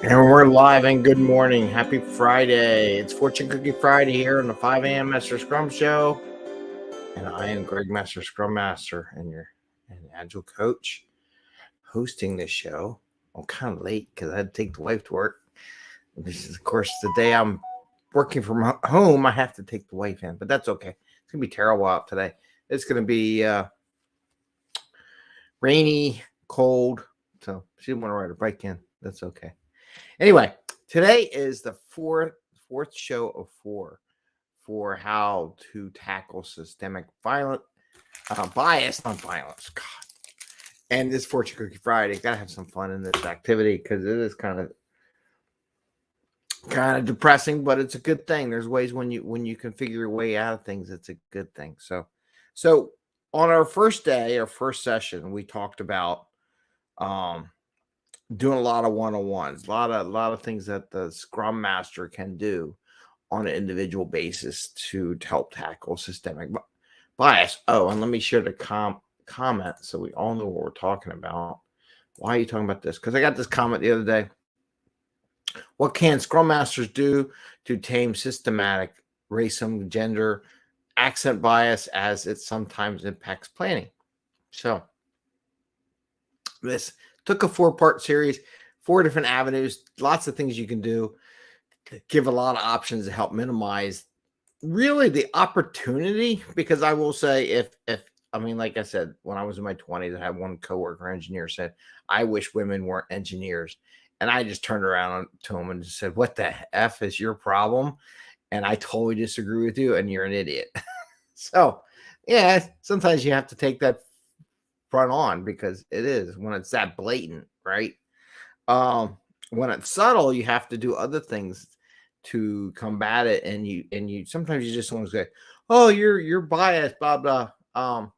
And we're live and good morning. Happy Friday. It's Fortune Cookie Friday here on the 5 a.m. Mester Scrum Show. And I am Greg Mester, Scrum Master, and your Agile Coach hosting this show. I'm kind of late because I had to take the wife to work. This is, of course, the day I'm working from home. I have to take the wife in, but that's okay. It's going to be terrible out today. It's going to be rainy, cold. So she didn't want to ride her bike in. That's okay. Anyway, today is the fourth show of four for how to tackle systemic bias, not violence. God. And this Fortune Cookie Friday, gotta have some fun in this activity because it is kind of depressing, but it's a good thing. There's ways when you can figure your way out of things, it's a good thing. So on our first day, our first session, we talked about doing a lot of one-on-ones, a lot of things that the Scrum Master can do on an individual basis to help tackle systemic bias. Oh, and let me share the comment so we all know what we're talking about. Why are you talking about this? Because I got this comment the other day. What can Scrum Masters do to tame systematic racism, gender, accent bias as it sometimes impacts planning? So this took a 4-part series, 4 different avenues, lots of things you can do, give a lot of options to help minimize really the opportunity. Because I will say, if I mean, like I said, when I was in my 20s, I had one coworker engineer said, I wish women weren't engineers. And I just turned around to him and just said, what the F is your problem? And I totally disagree with you, and you're an idiot. So, yeah, sometimes you have to take that front on because it is when it's that blatant, right? When it's subtle, you have to do other things to combat it, and you sometimes you just want to say, oh, you're biased, blah blah.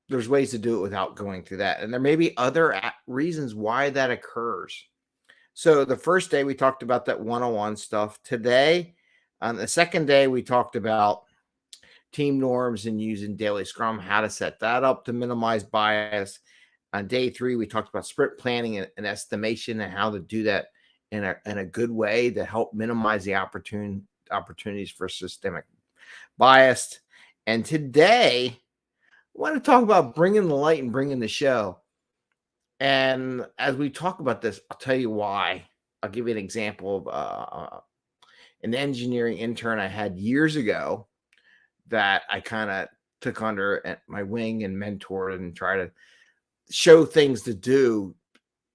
There's ways to do it without going through that, and there may be other reasons why that occurs. So the first day we talked about that one-on-one stuff. Today, on the second day, we talked about team norms and using daily Scrum, how to set that up to minimize bias. On day 3, we talked about sprint planning and estimation and how to do that in a good way to help minimize the opportunities for systemic bias. And today, I want to talk about bringing the light and bringing the show. And as we talk about this, I'll tell you why. I'll give you an example of an engineering intern I had years ago that I kind of took under my wing and mentored and tried to show things to do.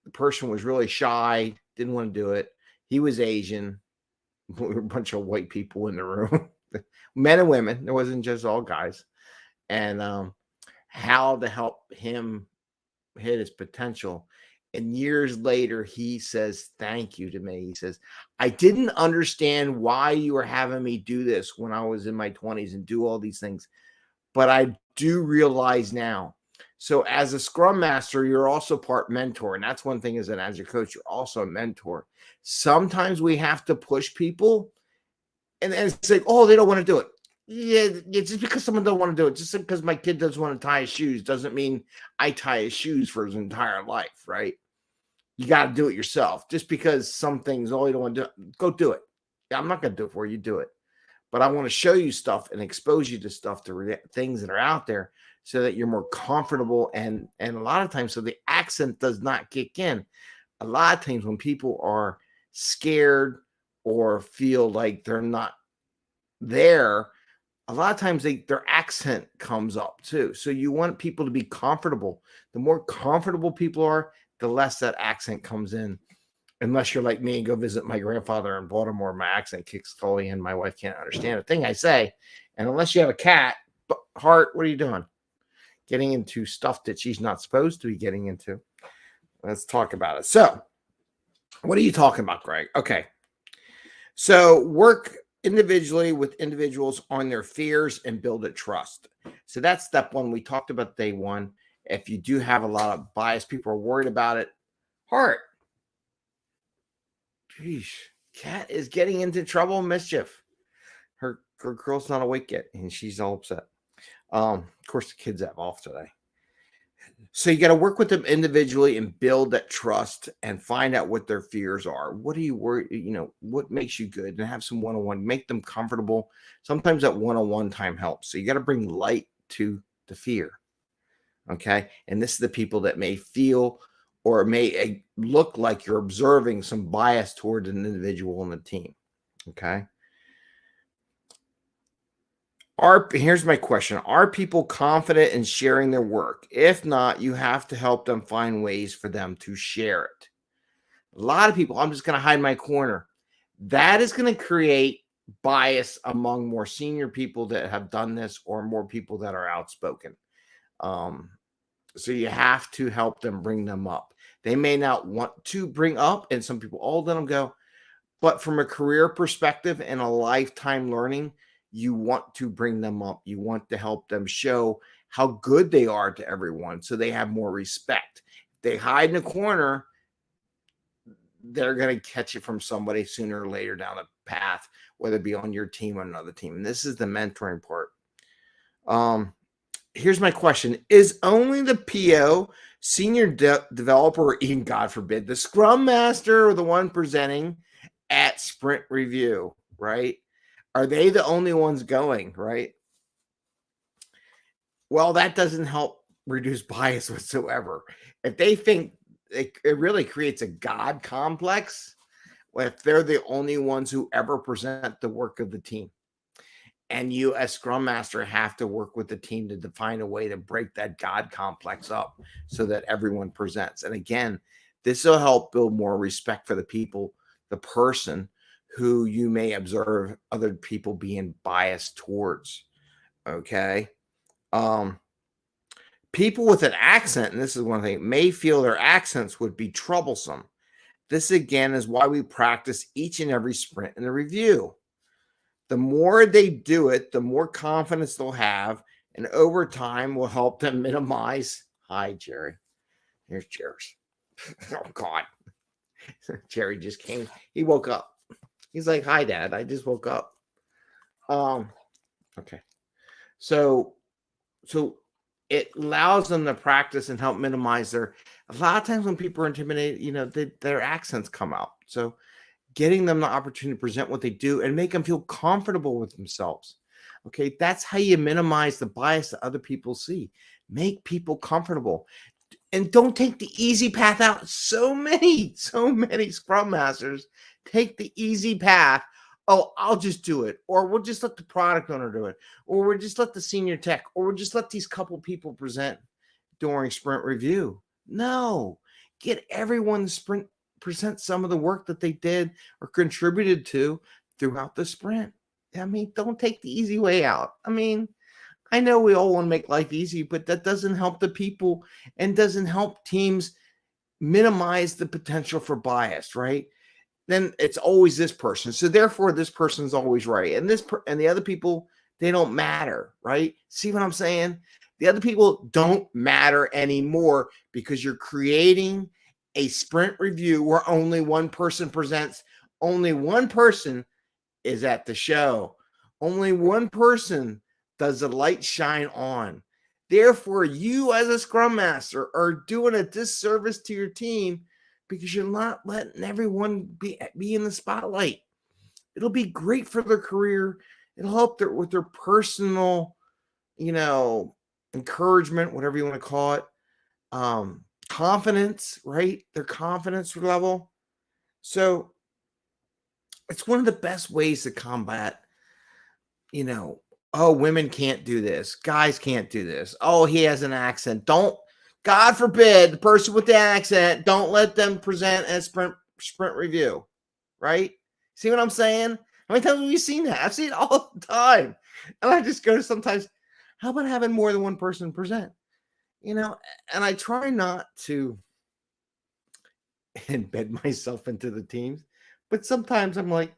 The person was really shy, didn't want to do it. He was Asian. We were a bunch of white people in the room, men and women. There wasn't just all guys. And how to help him hit his potential. And years later, he says, thank you to me. He says, I didn't understand why you were having me do this when I was in my 20s and do all these things, but I do realize now. So as a Scrum Master, you're also part mentor. And that's one thing as an Agile coach, you're also a mentor. Sometimes we have to push people and it's like, oh, they don't want to do it. Yeah, just because someone don't want to do it, just because my kid doesn't want to tie his shoes doesn't mean I tie his shoes for his entire life, right? You got to do it yourself. Just because some things, oh, you don't want to do it, go do it. I'm not going to do it for you, do it. But I want to show you stuff and expose you to stuff, to things that are out there so that you're more comfortable. And a lot of times, so the accent does not kick in. A lot of times when people are scared or feel like they're not there, a lot of times their accent comes up too. So you want people to be comfortable. The more comfortable people are, the less that accent comes in. Unless you're like me and go visit my grandfather in Baltimore, my accent kicks totally in. My wife can't understand a thing I say. And unless you have a cat, Heart, what are you doing? Getting into stuff that she's not supposed to be getting into. Let's talk about it. So, what are you talking about, Greg? Okay. So, work individually with individuals on their fears and build a trust. So, that's step 1. We talked about day 1. If you do have a lot of bias, people are worried about it. Heart. Geez, Cat is getting into trouble and mischief. Her girl's not awake yet, and she's all upset. Of course, the kids have off today. So you got to work with them individually and build that trust and find out what their fears are. What are you worried? What makes you good, and have some one-on-one, make them comfortable. Sometimes that one-on-one time helps. So you got to bring light to the fear. Okay. And this is the people that may feel or may look like you're observing some bias toward an individual in the team. Okay. Here's my question. Are people confident in sharing their work? If not, you have to help them find ways for them to share it. A lot of people, I'm just going to hide my corner. That is going to create bias among more senior people that have done this, or more people that are outspoken. So you have to help them, bring them up. They may not want to bring up, and some people, let them go. But from a career perspective and a lifetime learning, you want to bring them up. You want to help them show how good they are to everyone, so they have more respect. If they hide in a corner, they're going to catch it from somebody sooner or later down the path, whether it be on your team or another team. And this is the mentoring part. Here's my question. Is only the PO, senior developer, or even, God forbid, the Scrum Master, or the one presenting at sprint review, right? Are they the only ones going, right? Well, that doesn't help reduce bias whatsoever. If they think it really creates a God complex, if they're the only ones who ever present the work of the team. And you, as Scrum Master, have to work with the team to define a way to break that God complex up so that everyone presents. And again, this will help build more respect for the people, the person who you may observe other people being biased towards. Okay. People with an accent, and this is one thing, may feel their accents would be troublesome. This again is why we practice each and every sprint in the review. The more they do it, the more confidence they'll have, and over time will help them minimize. Hi, Jerry. Here's Jerry's. Oh, God. Jerry just came. He woke up. He's like, hi, Dad. I just woke up. Okay. So it allows them to practice and help minimize a lot of times when people are intimidated, their accents come out. So getting them the opportunity to present what they do and make them feel comfortable with themselves. Okay, that's how you minimize the bias that other people see. Make people comfortable. And don't take the easy path out. So many Scrum Masters take the easy path. Oh, I'll just do it. Or we'll just let the product owner do it. Or we'll just let the senior tech. Or we'll just let these couple people present during sprint review. No, get everyone to present some of the work that they did or contributed to throughout the sprint. I mean, don't take the easy way out. I mean, I know we all want to make life easy, but that doesn't help the people and doesn't help teams minimize the potential for bias, right? Then it's always this person. So therefore, this person's always right. And and the other people, they don't matter, right? See what I'm saying? The other people don't matter anymore because you're creating a sprint review where only one person presents. Only one person is at the show. Only one person does the light shine on. Therefore, you as a Scrum Master are doing a disservice to your team because you're not letting everyone be in the spotlight. It'll be great for their career. It'll help with their personal, encouragement, whatever you want to call it. Confidence, right? Their confidence level. So it's one of the best ways to combat, oh, women can't do this. Guys can't do this. Oh, he has an accent. God forbid, the person with the accent, don't let them present at sprint review, right? See what I'm saying? How many times have we seen that? I've seen it all the time. And I just go sometimes, how about having more than one person present? And I try not to embed myself into the teams, but sometimes I'm like,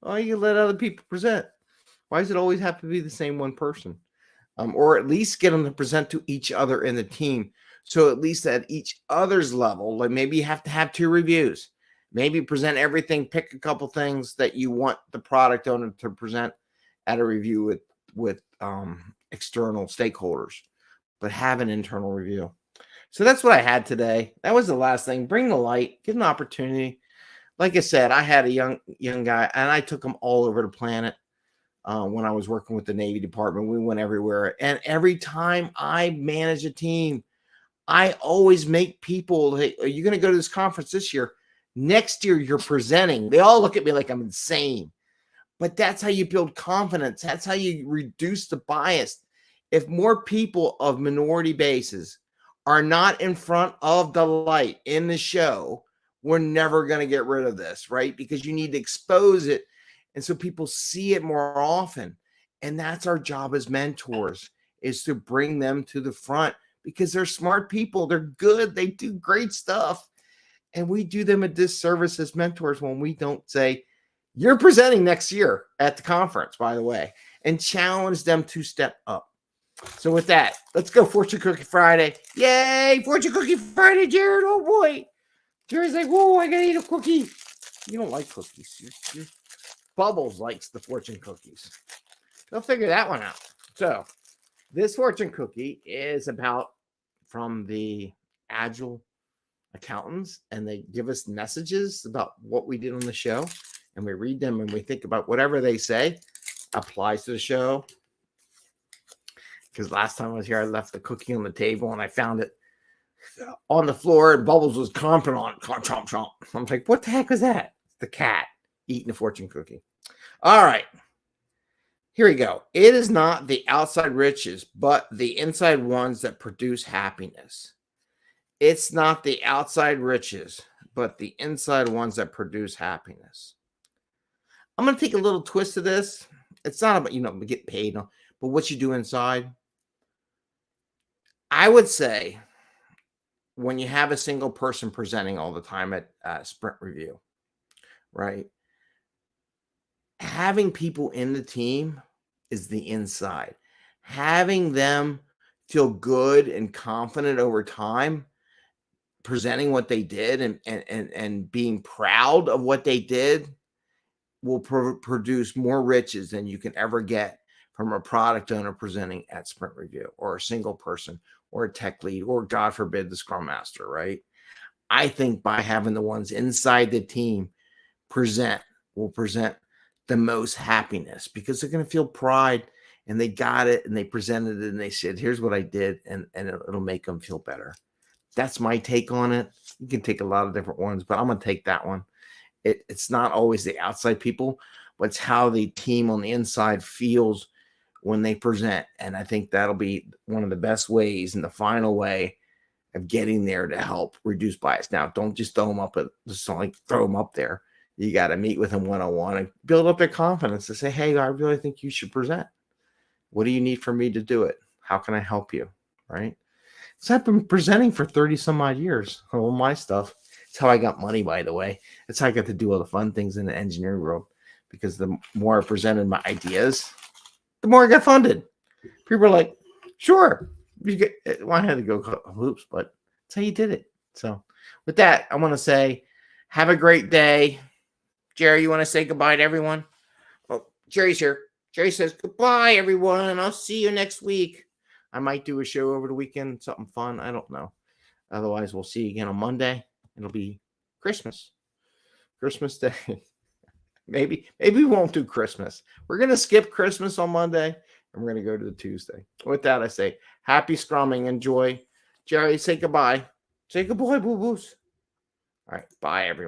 oh, you let other people present. Why does it always have to be the same one person? Or at least get them to present to each other in the team. So at least at each other's level, like maybe you have to have 2 reviews. Maybe present everything, pick a couple things that you want the product owner to present at a review with external stakeholders, but have an internal review. So that's what I had today. That was the last thing. Bring the light, give an opportunity. Like I said, I had a young guy, and I took him all over the planet. When I was working with the Navy Department, we went everywhere. And every time I manage a team, I always make people, hey, are you going to go to this conference this year? Next year, you're presenting. They all look at me like I'm insane. But that's how you build confidence. That's how you reduce the bias. If more people of minority bases are not in front of the light in the show, we're never going to get rid of this, right? Because you need to expose it. And so people see it more often. And that's our job as mentors, is to bring them to the front because they're smart people. They're good. They do great stuff. And we do them a disservice as mentors when we don't say, you're presenting next year at the conference, by the way, and challenge them to step up. So with that, let's go Fortune Cookie Friday. Yay, Fortune Cookie Friday, Jared. Oh, boy. Jared's like, whoa, I got to eat a cookie. You don't like cookies. Bubbles likes the fortune cookies. They'll figure that one out. So this fortune cookie is from the agile accountants, and they give us messages about what we did on the show, and we read them and we think about whatever they say applies to the show. Because last time I was here, I left the cookie on the table and I found it on the floor, and Bubbles was chomping on it. Chomp, chomp. I'm like, what the heck was that? It's the cat eating a fortune cookie. All right. Here we go. It is not the outside riches, but the inside ones that produce happiness. It's not the outside riches, but the inside ones that produce happiness. I'm going to take a little twist of this. It's not about, get paid, but what you do inside. I would say when you have a single person presenting all the time at sprint review, right? Having people in the team is the inside. Having them feel good and confident over time, presenting what they did and being proud of what they did will produce more riches than you can ever get from a product owner presenting at sprint review, or a single person, or a tech lead, or God forbid the Scrum Master, right? I think by having the ones inside the team will present the most happiness, because they're going to feel pride, and they got it, and they presented it, and they said, here's what I did, and it'll make them feel better. That's my take on it. You can take a lot of different ones, but I'm going to take that one. It's not always the outside people, but it's how the team on the inside feels when they present. And I think that'll be one of the best ways, and the final way of getting there to help reduce bias. Now, don't just throw them up there. You got to meet with them one-on-one and build up their confidence to say, hey, I really think you should present. What do you need for me to do it? How can I help you? Right? So I've been presenting for 30 some odd years. All my stuff. It's how I got money, by the way. It's how I got to do all the fun things in the engineering world, because the more I presented my ideas, the more I got funded. People are like, sure. I had to go hoops, but that's how you did it. So with that, I want to say, have a great day. Jerry, you want to say goodbye to everyone? Oh, Jerry's here. Jerry says, goodbye, everyone. I'll see you next week. I might do a show over the weekend, something fun. I don't know. Otherwise, we'll see you again on Monday. It'll be Christmas Day. Maybe we won't do Christmas. We're going to skip Christmas on Monday, and we're going to go to the Tuesday. With that, I say happy scrumming. Enjoy. Jerry, say goodbye. Say goodbye, boo-boos. All right. Bye, everyone.